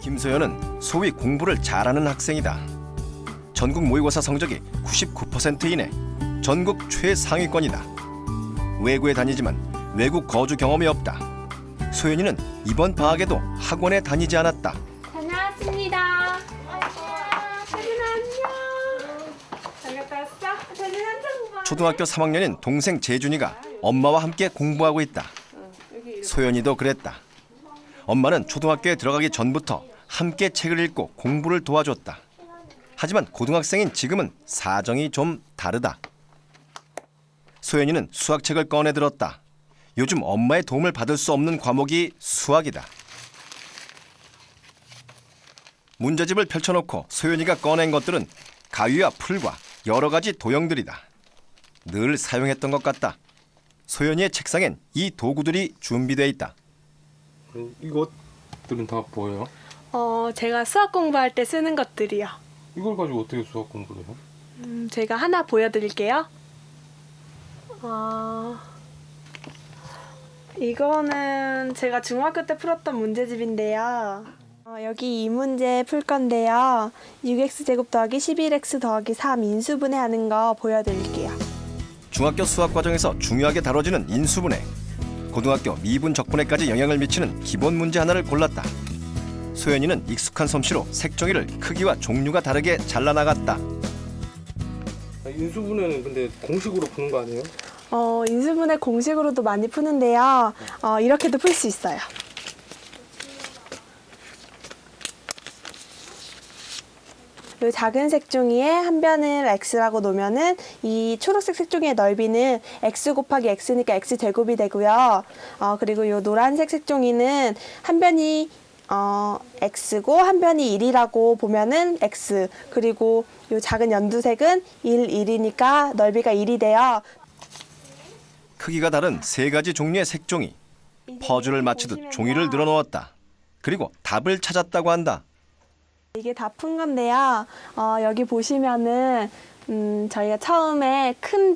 김소연은 소위 공부를 잘하는 학생이다. 전국 모의고사 성적이 99% 이내, 전국 최상위권이다. 외고에 다니지만 외국 거주 경험이 없다. 소연이는 이번 방학에도 학원에 다니지 않았다. 다녀왔습니다. 세준아 안녕. 잘 갔다 왔어? 세준 한참 봐. 초등학교 3학년인 동생 재준이가 엄마와 함께 공부하고 있다. 소연이도 그랬다. 엄마는 초등학교에 들어가기 전부터 함께 책을 읽고 공부를 도와줬다. 하지만 고등학생인 지금은 사정이 좀 다르다. 소연이는 수학책을 꺼내 들었다. 요즘 엄마의 도움을 받을 수 없는 과목이 수학이다. 문제집을 펼쳐놓고 소연이가 꺼낸 것들은 가위와 풀과 여러 가지 도형들이다. 늘 사용했던 것 같다. 소연이의 책상엔 이 도구들이 준비되어 있다. 이것들은 다 뭐예요? 제가 수학 공부할 때 쓰는 것들이요. 이걸 가지고 어떻게 수학 공부를 해요? 제가 하나 보여드릴게요. 이거는 제가 중학교 때 풀었던 문제집인데요. 여기 이 문제 풀 건데요. 6x제곱 더하기 11x 더하기 3 인수분해하는 거 보여드릴게요. 중학교 수학 과정에서 중요하게 다뤄지는 인수분해, 고등학교 미분 적분해까지 영향을 미치는 기본 문제 하나를 골랐다. 소연이는 익숙한 솜씨로 색종이를 크기와 종류가 다르게 잘라나갔다. 인수분해는 근데 공식으로 푸는 거 아니에요? 인수분해 공식으로도 많이 푸는데요. 이렇게도 풀 수 있어요. 이 작은 색종이에 한 변을 x라고 놓으면은 이 초록색 색종이의 넓이는 x 곱하기 x니까 x제곱이 되고요. 그리고 이 노란색 색종이는 한 변이 x고 한 변이 1이라고 보면은 x, 그리고 이 작은 연두색은 1, 1이니까 넓이가 1이 돼요. 크기가 다른 세 가지 종류의 색종이, 퍼즐을 맞추듯 종이를 늘어놓았다. 그리고 답을 찾았다고 한다. 이게 다 푼 건데요. 여기 보시면은 저희가 처음에 큰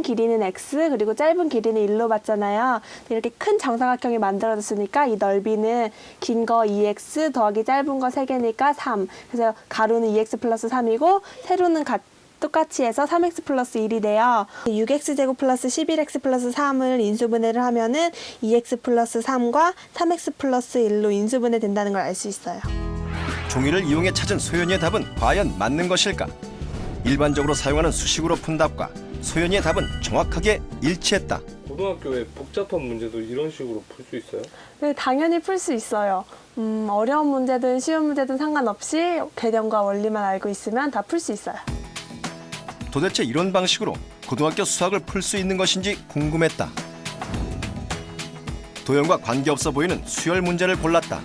길이는 x, 그리고 짧은 길이는 1로 봤잖아요. 이렇게 큰 정사각형이 만들어졌으니까 이 넓이는 긴 거 2x 더하기 짧은 거 3개니까 3. 그래서 가로는 2x 플러스 3이고 세로는 똑같이 해서 3x 플러스 1이 돼요. 6x제곱 플러스 11x 플러스 3을 인수분해를 하면은 2x 플러스 3과 3x 플러스 1로 인수분해 된다는 걸 알 수 있어요. 종이를 이용해 찾은 소연이의 답은 과연 맞는 것일까? 일반적으로 사용하는 수식으로 푼 답과 소연이의 답은 정확하게 일치했다. 고등학교에 복잡한 문제도 이런 식으로 풀 수 있어요? 네, 당연히 풀 수 있어요. 어려운 문제든 쉬운 문제든 상관없이 개념과 원리만 알고 있으면 다 풀 수 있어요. 도대체 이런 방식으로 고등학교 수학을 풀 수 있는 것인지 궁금했다. 도형과 관계없어 보이는 수열 문제를 골랐다.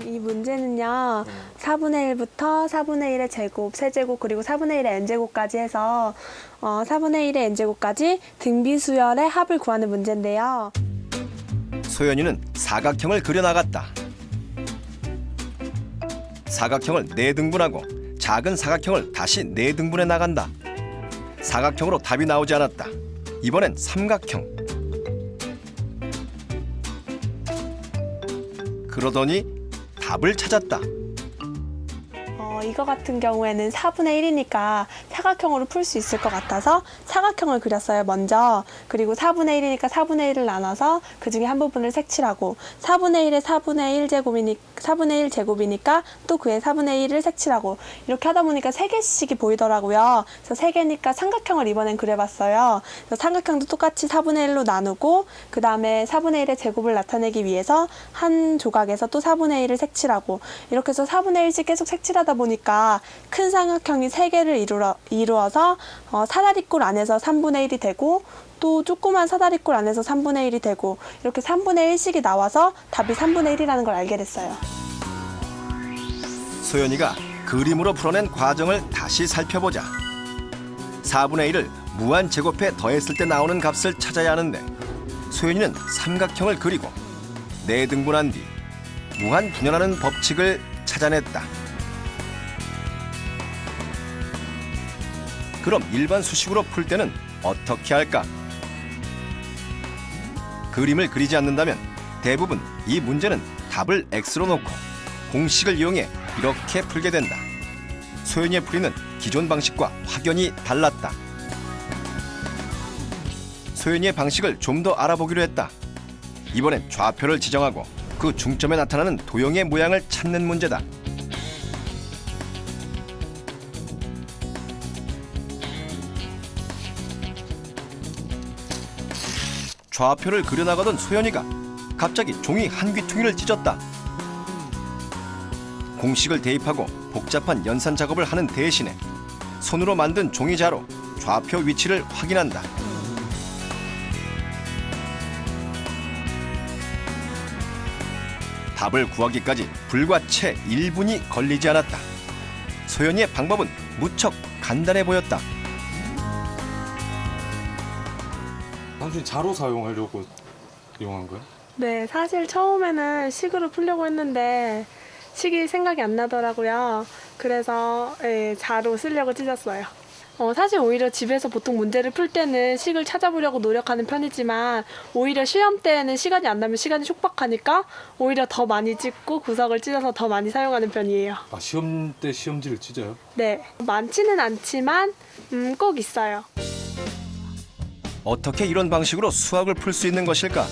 이 문제는요, 4분의 1부터 4분의 1의 제곱, 세제곱, 그리고 4분의 1의 n제곱까지 해서 4분의 1의 n제곱까지 등비수열의 합을 구하는 문제인데요. 소연이는 사각형을 그려나갔다. 사각형을 4등분하고 작은 사각형을 다시 4등분해 나간다. 사각형으로 답이 나오지 않았다. 이번엔 삼각형. 그러더니 답을 찾았다. 이거 같은 경우에는 4분의 1이니까 사각형으로 풀 수 있을 것 같아서 사각형을 그렸어요, 먼저. 그리고 4분의 1이니까 4분의 1을 나눠서 그 중에 한 부분을 색칠하고, 4분의 1에 4분의 1 제곱이니까 또 그의 4분의 1을 색칠하고, 이렇게 하다 보니까 3개씩이 보이더라고요. 그래서 3개니까 삼각형을 이번엔 그려봤어요. 그래서 삼각형도 똑같이 4분의 1로 나누고, 그 다음에 4분의 1의 제곱을 나타내기 위해서 한 조각에서 또 4분의 1을 색칠하고, 이렇게 해서 4분의 1씩 계속 색칠하다 보니까 큰 삼각형이 3개를 이루어서 사다리꼴 안에서 3분의 1이 되고, 또 조그만 사다리꼴 안에서 3분의 1이 되고, 이렇게 3분의 1씩이 나와서 답이 3분의 1이라는 걸 알게 됐어요. 소연이가 그림으로 풀어낸 과정을 다시 살펴보자. 4분의 1을 무한 제곱해 더했을 때 나오는 값을 찾아야 하는데, 소연이는 삼각형을 그리고 4등분한 뒤 무한 분열하는 법칙을 찾아냈다. 그럼 일반 수식으로 풀 때는 어떻게 할까? 그림을 그리지 않는다면 대부분 이 문제는 답을 x로 놓고 공식을 이용해 이렇게 풀게 된다. 소연이의 풀이는 기존 방식과 확연히 달랐다. 소연이의 방식을 좀 더 알아보기로 했다. 이번엔 좌표를 지정하고 그 중점에 나타나는 도형의 모양을 찾는 문제다. 좌표를 그려나가던 소연이가 갑자기 종이 한 귀퉁이를 찢었다. 공식을 대입하고 복잡한 연산 작업을 하는 대신에 손으로 만든 종이자로 좌표 위치를 확인한다. 답을 구하기까지 불과 채 1분이 걸리지 않았다. 소연이의 방법은 무척 간단해 보였다. 단순히 자로 사용하려고 이용한 거예요? 네, 사실 처음에는 식으로 풀려고 했는데 식이 생각이 안 나더라고요. 그래서 자로 쓰려고 찢었어요. 사실 오히려 집에서 보통 문제를 풀 때는 식을 찾아보려고 노력하는 편이지만 오히려 시험 때는 시간이 안 나면 시간이 촉박하니까 오히려 더 많이 찢고 구석을 찢어서 더 많이 사용하는 편이에요. 아, 시험 때 시험지를 찢어요? 네, 많지는 않지만 꼭 있어요. 어떻게 이런 방식으로 수학을 풀 수 있는 것일까?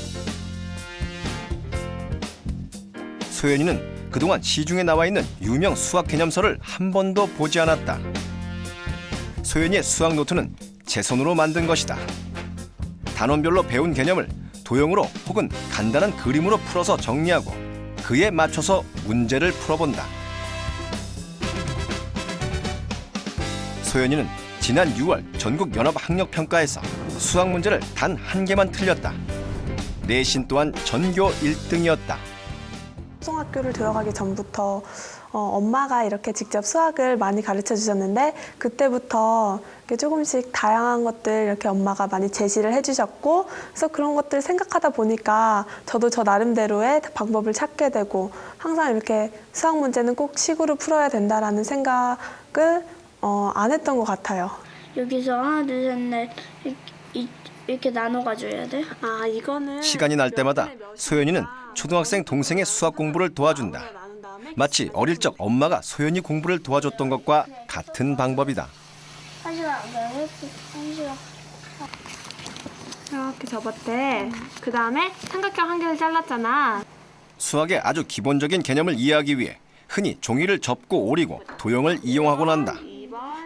소연이는 그동안 시중에 나와 있는 유명 수학 개념서를 한 번도 보지 않았다. 소연이의 수학 노트는 제 손으로 만든 것이다. 단원별로 배운 개념을 도형으로 혹은 간단한 그림으로 풀어서 정리하고 그에 맞춰서 문제를 풀어본다. 소연이는 지난 6월 전국 연합학력평가에서 수학 문제를 단 한 개만 틀렸다. 내신 또한 전교 1등이었다. 초등학교를 들어가기 전부터 엄마가 이렇게 직접 수학을 많이 가르쳐 주셨는데 그때부터 이렇게 조금씩 다양한 것들 이렇게 엄마가 많이 제시를 해주셨고 그래서 그런 것들 생각하다 보니까 저도 저 나름대로의 방법을 찾게 되고 항상 이렇게 수학 문제는 꼭 식으로 풀어야 된다라는 생각을 안 했던 것 같아요. 여기서 하나, 둘, 셋, 넷 이렇게 나눠가지고 해야 돼? 아, 이거는 시간이 날 때마다 소연이는 초등학생 동생의 수학 공부를 도와준다. 마치 어릴 적 엄마가 소연이 공부를 도와줬던 것과 같은 방법이다. 한 시간 한 시간. 이렇게 접었대. 그 다음에 삼각형 한 개를 잘랐잖아. 수학의 아주 기본적인 개념을 이해하기 위해 흔히 종이를 접고 오리고 도형을 이용하곤 한다.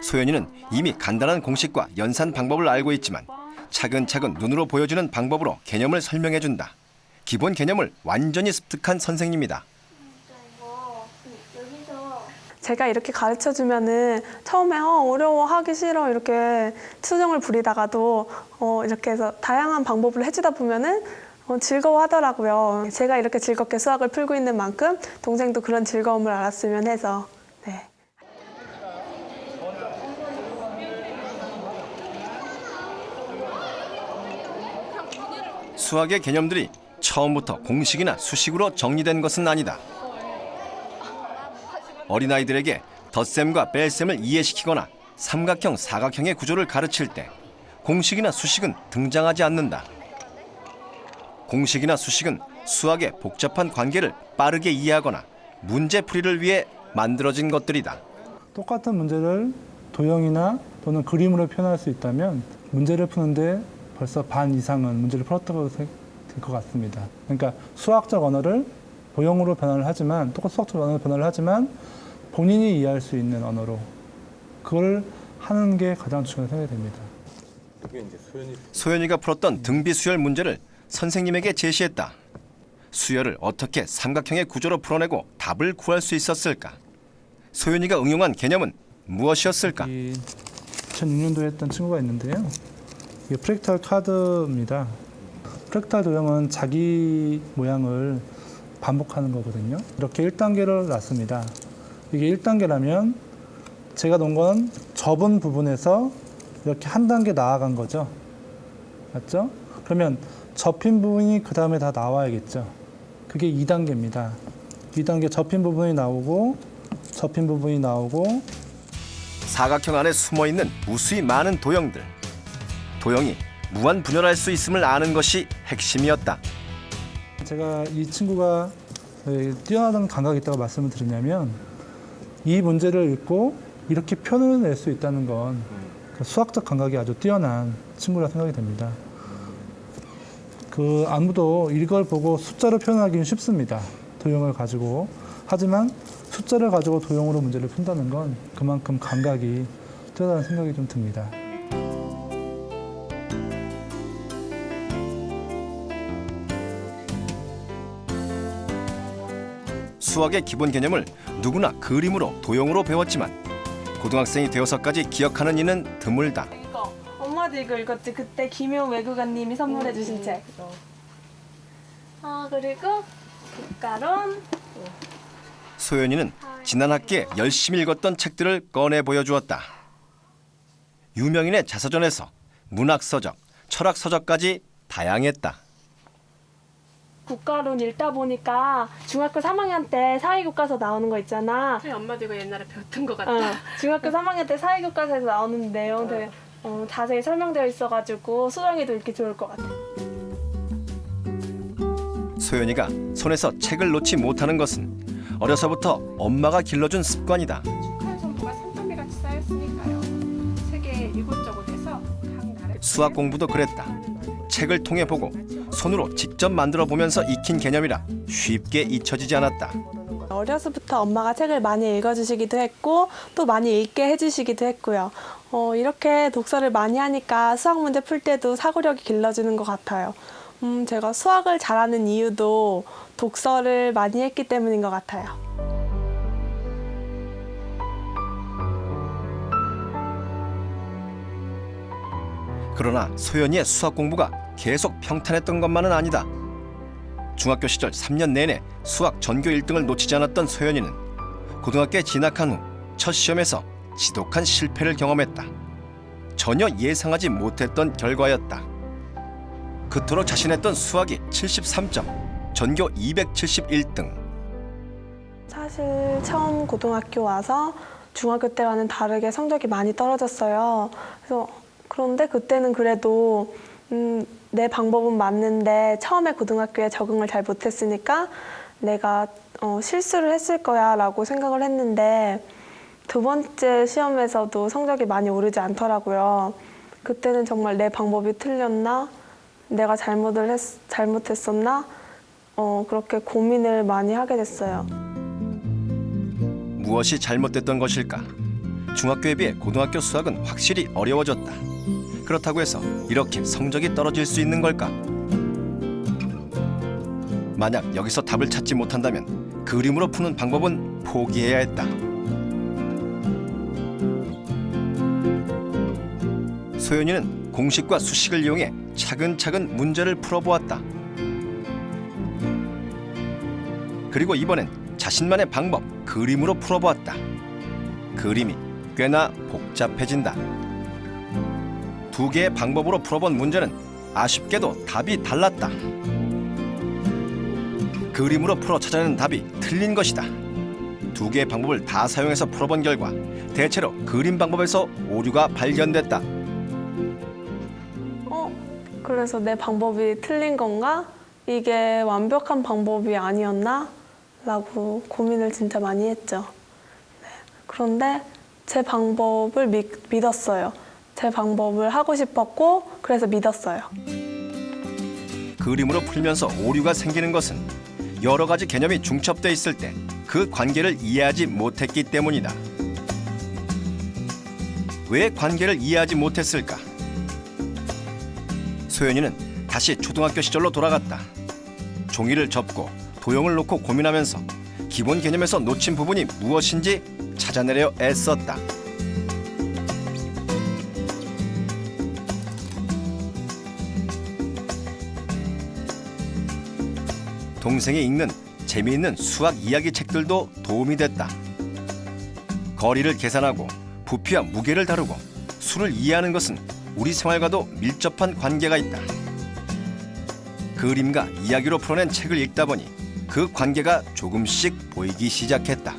소연이는 이미 간단한 공식과 연산 방법을 알고 있지만 차근차근 눈으로 보여주는 방법으로 개념을 설명해준다. 기본 개념을 완전히 습득한 선생님이다. 제가 이렇게 가르쳐 주면은 처음에 어려워 하기 싫어 이렇게 투정을 부리다가도 이렇게 해서 다양한 방법을 해주다 보면은 즐거워하더라고요. 제가 이렇게 즐겁게 수학을 풀고 있는 만큼 동생도 그런 즐거움을 알았으면 해서. 네. 수학의 개념들이 처음부터 공식이나 수식으로 정리된 것은 아니다. 어린아이들에게 덧셈과 뺄셈을 이해시키거나 삼각형, 사각형의 구조를 가르칠 때 공식이나 수식은 등장하지 않는다. 공식이나 수식은 수학의 복잡한 관계를 빠르게 이해하거나 문제풀이를 위해 만들어진 것들이다. 똑같은 문제를 도형이나 또는 그림으로 표현할 수 있다면 문제를 푸는데 벌써 반 이상은 문제를 풀었다고 될 것 같습니다. 그러니까 수학적 언어를 도형으로 변화를 하지만 똑같은 수학적 언어로 변화를 하지만 본인이 이해할 수 있는 언어로 그걸 하는 게 가장 중요하다고 생각이 됩니다. 그게 이제 소연이가 풀었던 등비 수열 문제를 선생님에게 제시했다. 수열을 어떻게 삼각형의 구조로 풀어내고 답을 구할 수 있었을까? 소연이가 응용한 개념은 무엇이었을까? 2006년도에 했던 친구가 있는데요. 이게 프랙탈 카드입니다. 프랙탈 도형은 자기 모양을 반복하는 거거든요. 이렇게 1단계를 놨습니다. 이게 1단계라면 제가 놓은 건 접은 부분에서 이렇게 한 단계 나아간 거죠. 맞죠? 그러면 접힌 부분이 그 다음에 다 나와야겠죠. 그게 2단계입니다. 2단계 접힌 부분이 나오고 접힌 부분이 나오고 사각형 안에 숨어있는 무수히 많은 도형들. 도형이 무한 분열할 수 있음을 아는 것이 핵심이었다. 제가 이 친구가 왜 뛰어나다는 감각이 있다고 말씀을 드리냐면 이 문제를 읽고 이렇게 표현을 낼 수 있다는 건 수학적 감각이 아주 뛰어난 친구라 생각이 됩니다. 아무도 이걸 보고 숫자로 표현하기는 쉽습니다. 도형을 가지고. 하지만 숫자를 가지고 도형으로 문제를 푼다는 건 그만큼 감각이 뛰어나다는 생각이 좀 듭니다. 수학의 기본 개념을 누구나 그림으로 도형으로 배웠지만 고등학생이 되어서까지 기억하는 이는 드물다. 이거 엄마도 이거 읽었지? 그때 김효 외국어님이 선물해 주신 책. 그리고 국가론. 소연이는 지난 학기에 열심히 읽었던 책들을 꺼내 보여주었다. 유명인의 자서전에서 문학서적, 철학서적까지 다양했다. 국가론 읽다 보니까 중학교 3학년 때 사회교과서 나오는 거 있잖아. 저희 엄마도 이거 옛날에 배웠던 것 같다. 중학교 3학년 때 사회교과서에서 나오는 내용 되게 자세히 설명되어 있어가지고 수정이도 읽기 좋을 것 같아. 소연이가 손에서 책을 놓지 못하는 것은 어려서부터 엄마가 길러준 습관이다. 축하의 정보가 산더미 같이 쌓였으니까요. 세계 이곳저곳에서 각 나라 수학 공부도 그랬다. 책을 통해 보고 손으로 직접 만들어 보면서 익힌 개념이라 쉽게 잊혀지지 않았다. 어려서부터 엄마가 책을 많이 읽어주시기도 했고 또 많이 읽게 해주시기도 했고요. 이렇게 독서를 많이 하니까 수학 문제 풀 때도 사고력이 길러지는 것 같아요. 제가 수학을 잘하는 이유도 독서를 많이 했기 때문인 것 같아요. 그러나 소연이의 수학 공부가 계속 평탄했던 것만은 아니다. 중학교 시절 3년 내내 수학 전교 1등을 놓치지 않았던 소연이는 고등학교에 진학한 후 첫 시험에서 지독한 실패를 경험했다. 전혀 예상하지 못했던 결과였다. 그토록 자신했던 수학이 73점, 전교 271등. 사실 처음 고등학교 와서 중학교 때와는 다르게 성적이 많이 떨어졌어요. 그런데 그때는 그래도 내 방법은 맞는데 처음에 고등학교에 적응을 잘 못했으니까 내가 실수를 했을 거야 라고 생각을 했는데 두 번째 시험에서도 성적이 많이 오르지 않더라고요. 그때는 정말 내 방법이 틀렸나? 내가 잘못했었나? 그렇게 고민을 많이 하게 됐어요. 무엇이 잘못됐던 것일까? 중학교에 비해 고등학교 수학은 확실히 어려워졌다. 그렇다고 해서 이렇게 성적이 떨어질 수 있는 걸까? 만약 여기서 답을 찾지 못한다면 그림으로 푸는 방법은 포기해야 했다. 소연이는 공식과 수식을 이용해 차근차근 문제를 풀어보았다. 그리고 이번엔 자신만의 방법, 그림으로 풀어보았다. 그림이 꽤나 복잡해진다. 두 개의 방법으로 풀어본 문제는 아쉽게도 답이 달랐다. 그림으로 풀어 찾아내는 답이 틀린 것이다. 두 개의 방법을 다 사용해서 풀어본 결과 대체로 그림 방법에서 오류가 발견됐다. 그래서 내 방법이 틀린 건가? 이게 완벽한 방법이 아니었나? 라고 고민을 진짜 많이 했죠. 네. 그런데 제 방법을 믿었어요. 제 방법을 하고 싶었고 그래서 믿었어요. 그림으로 풀면서 오류가 생기는 것은 여러 가지 개념이 중첩돼 있을 때 그 관계를 이해하지 못했기 때문이다. 왜 관계를 이해하지 못했을까? 소연이는 다시 초등학교 시절로 돌아갔다. 종이를 접고 도형을 놓고 고민하면서 기본 개념에서 놓친 부분이 무엇인지 찾아내려 애썼다. 동생이 읽는 재미있는 수학 이야기 책들도 도움이 됐다. 거리를 계산하고 부피와 무게를 다루고 수를 이해하는 것은 우리 생활과도 밀접한 관계가 있다. 그림과 이야기로 풀어낸 책을 읽다 보니 그 관계가 조금씩 보이기 시작했다.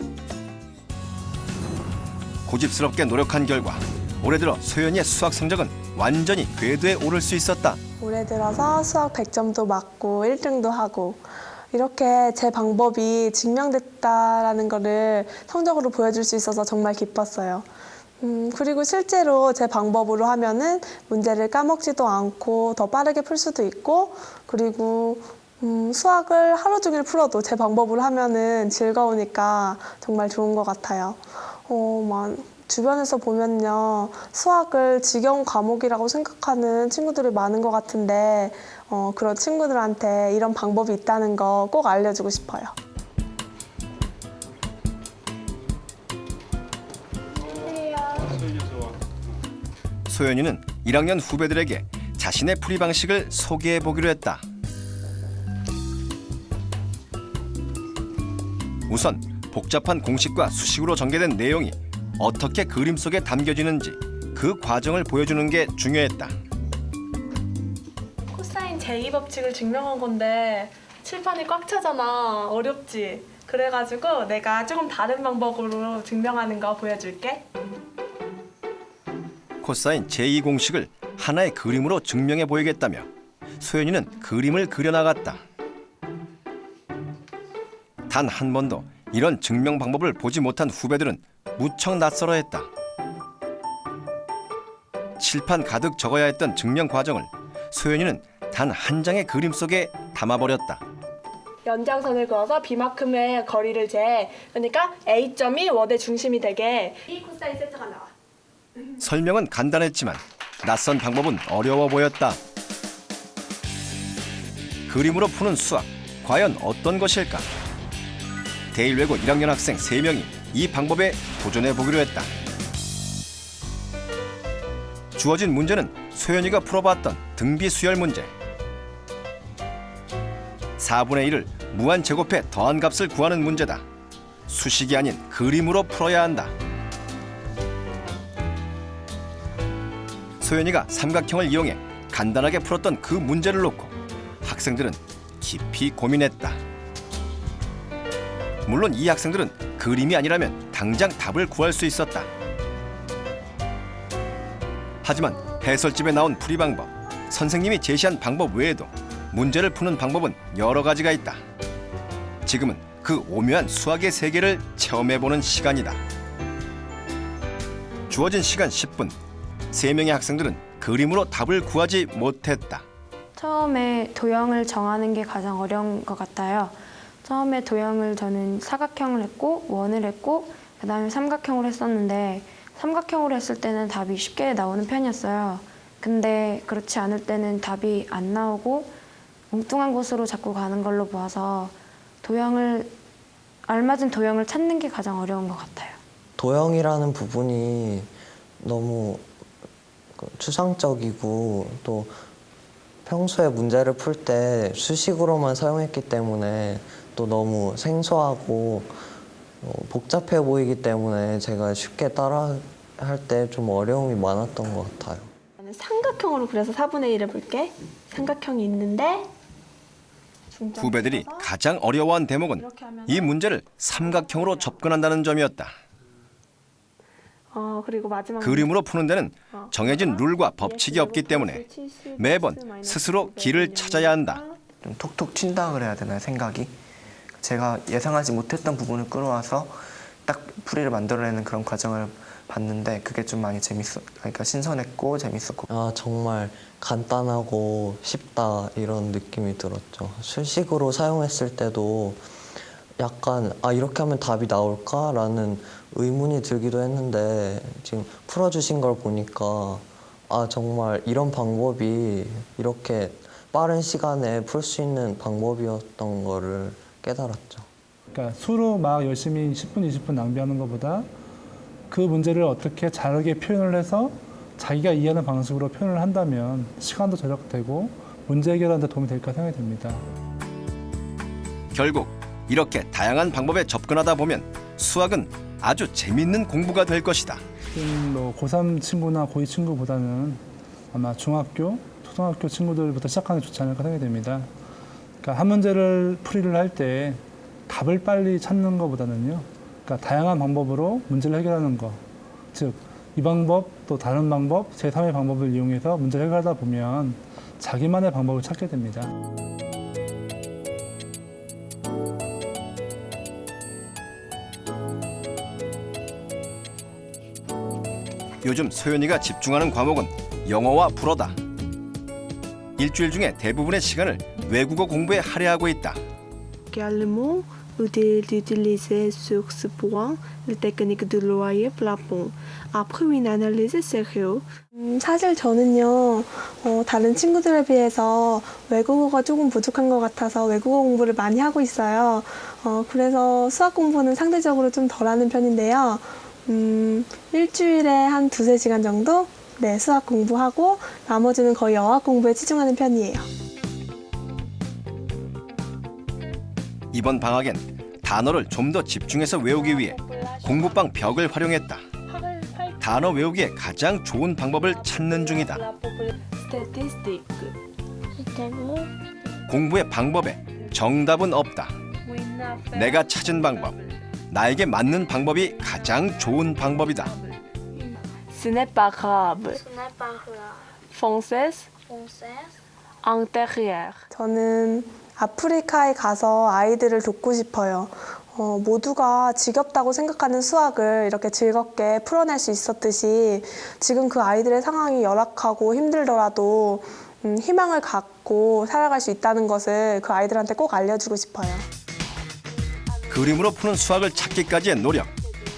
고집스럽게 노력한 결과 올해 들어 소연이의 수학 성적은 완전히 궤도에 오를 수 있었다. 올해 들어서 수학 100점도 맞고 1등도 하고 이렇게 제 방법이 증명됐다라는 거를 성적으로 보여줄 수 있어서 정말 기뻤어요. 그리고 실제로 제 방법으로 하면은 문제를 까먹지도 않고 더 빠르게 풀 수도 있고, 그리고 수학을 하루 종일 풀어도 제 방법으로 하면은 즐거우니까 정말 좋은 것 같아요. 주변에서 보면요, 수학을 지겨운 과목이라고 생각하는 친구들이 많은 것 같은데, 그런 친구들한테 이런 방법이 있다는 거 꼭 알려주고 싶어요. 소연이는 1학년 후배들에게 자신의 풀이 방식을 소개해 보기로 했다. 우선 복잡한 공식과 수식으로 전개된 내용이 어떻게 그림 속에 담겨지는지 그 과정을 보여주는 게 중요했다. 코사인 제2법칙을 증명한 건데 칠판이 꽉 차잖아. 어렵지? 그래가지고 내가 조금 다른 방법으로 증명하는 거 보여줄게. 코사인 제2공식을 하나의 그림으로 증명해 보이겠다며 소연이는 그림을 그려나갔다. 단 한 번도 이런 증명 방법을 보지 못한 후배들은 무척 낯설어했다. 칠판 가득 적어야 했던 증명 과정을 소연이는 단 한 장의 그림 속에 담아버렸다. 연장선을 그어서 B만큼의 거리를 재. 그러니까 A점이 원의 중심이 되게 이 코사인 세트가 나와. 설명은 간단했지만 낯선 방법은 어려워 보였다. 그림으로 푸는 수학, 과연 어떤 것일까? 대일외고 1학년 학생 3명이 이 방법에 도전해 보기로 했다. 주어진 문제는 소연이가 풀어봤던 등비 수열 문제. 4분의 1을 무한 제곱해 더한 값을 구하는 문제다. 수식이 아닌 그림으로 풀어야 한다. 소연이가 삼각형을 이용해 간단하게 풀었던 그 문제를 놓고 학생들은 깊이 고민했다. 물론 이 학생들은 그림이 아니라면 당장 답을 구할 수 있었다. 하지만 해설집에 나온 풀이 방법, 선생님이 제시한 방법 외에도 문제를 푸는 방법은 여러 가지가 있다. 지금은 그 오묘한 수학의 세계를 체험해보는 시간이다. 주어진 시간 10분. 3명의 학생들은 그림으로 답을 구하지 못했다. 처음에 도형을 정하는 게 가장 어려운 것 같아요. 처음에 도형을 저는 사각형을 했고 원을 했고 그다음에 삼각형으로 했었는데 삼각형으로 했을 때는 답이 쉽게 나오는 편이었어요. 근데 그렇지 않을 때는 답이 안 나오고 엉뚱한 곳으로 자꾸 가는 걸로 보아서 알맞은 도형을 찾는 게 가장 어려운 것 같아요. 도형이라는 부분이 너무 추상적이고 또 평소에 문제를 풀 때 수식으로만 사용했기 때문에 또 너무 생소하고 복잡해 보이기 때문에 제가 쉽게 따라할 때 좀 어려움이 많았던 것 같아요. 삼각형으로 그려서 4분의 1을 볼게. 삼각형이 있는데 후배들이 가장 어려워한 대목은 이 문제를 삼각형으로 접근한다는 점이었다. 그리고 마지막 그림으로 푸는 데는 정해진 룰과 법칙이 없기 때문에 매번 스스로 길을 찾아야 한다. 좀 톡톡 튄다 그래야 되나요, 생각이? 제가 예상하지 못했던 부분을 끌어와서 딱 풀이를 만들어내는 그런 과정을 봤는데 그게 좀 많이 그러니까 신선했고 재밌었고. 정말 간단하고 쉽다 이런 느낌이 들었죠. 수식으로 사용했을 때도 약간 이렇게 하면 답이 나올까라는 의문이 들기도 했는데 지금 풀어주신 걸 보니까 정말 이런 방법이 이렇게 빠른 시간에 풀 수 있는 방법이었던 거를 깨달았죠. 그러니까 수로 막 열심히 10분, 20분 낭비하는 것보다 그 문제를 어떻게 잘하게 표현을 해서 자기가 이해하는 방식으로 표현을 한다면 시간도 절약되고 문제 해결하는 데 도움이 될까 생각이 듭니다. 결국 이렇게 다양한 방법에 접근하다 보면 수학은 아주 재밌는 공부가 될 것이다. 뭐 고3 친구나 고2 친구보다는 아마 중학교, 초등학교 친구들부터 시작하는 게 좋지 않을까 생각이 됩니다. 그러니까 한 문제를 풀이를 할 때 답을 빨리 찾는 것보다는요. 그러니까 다양한 방법으로 문제를 해결하는 것. 즉, 이 방법, 또 다른 방법, 제3의 방법을 이용해서 문제를 해결하다 보면 자기만의 방법을 찾게 됩니다. 요즘 소연이가 집중하는 과목은 영어와 불어다. 일주일 중에 대부분의 시간을 외국어 공부에 할애하고 있다. également d'utiliser sur ce point les techniques de loyer plafond. Après une analyse sérieuse. 사실 저는요, 다른 친구들에 비해서 외국어가 조금 부족한 것 같아서 외국어 공부를 많이 하고 있어요. 그래서 수학 공부는 상대적으로 좀 덜하는 편인데요. 일주일에 한 2-3시간 정도 수학 공부하고 나머지는 거의 어학 공부에 치중하는 편이에요. 이번 방학엔 단어를 좀 더 집중해서 외우기 위해 공부방 벽을 활용했다. 단어 외우기에 가장 좋은 방법을 찾는 중이다. 공부의 방법에 정답은 없다. 내가 찾은 방법, 나에게 맞는 방법이 가장 좋은 방법이다. Ce n'est pas grave. Française, intérieur. 저는 아프리카에 가서 아이들을 돕고 싶어요. 모두가 지겹다고 생각하는 수학을 이렇게 즐겁게 풀어낼 수 있었듯이 지금 그 아이들의 상황이 열악하고 힘들더라도 희망을 갖고 살아갈 수 있다는 것을 그 아이들한테 꼭 알려주고 싶어요. 그림으로 푸는 수학을 찾기까지의 노력.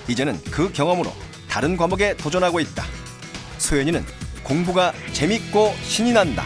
이제는 그 경험으로 다른 과목에 도전하고 있다. 소연이는 공부가 재밌고 신이 난다.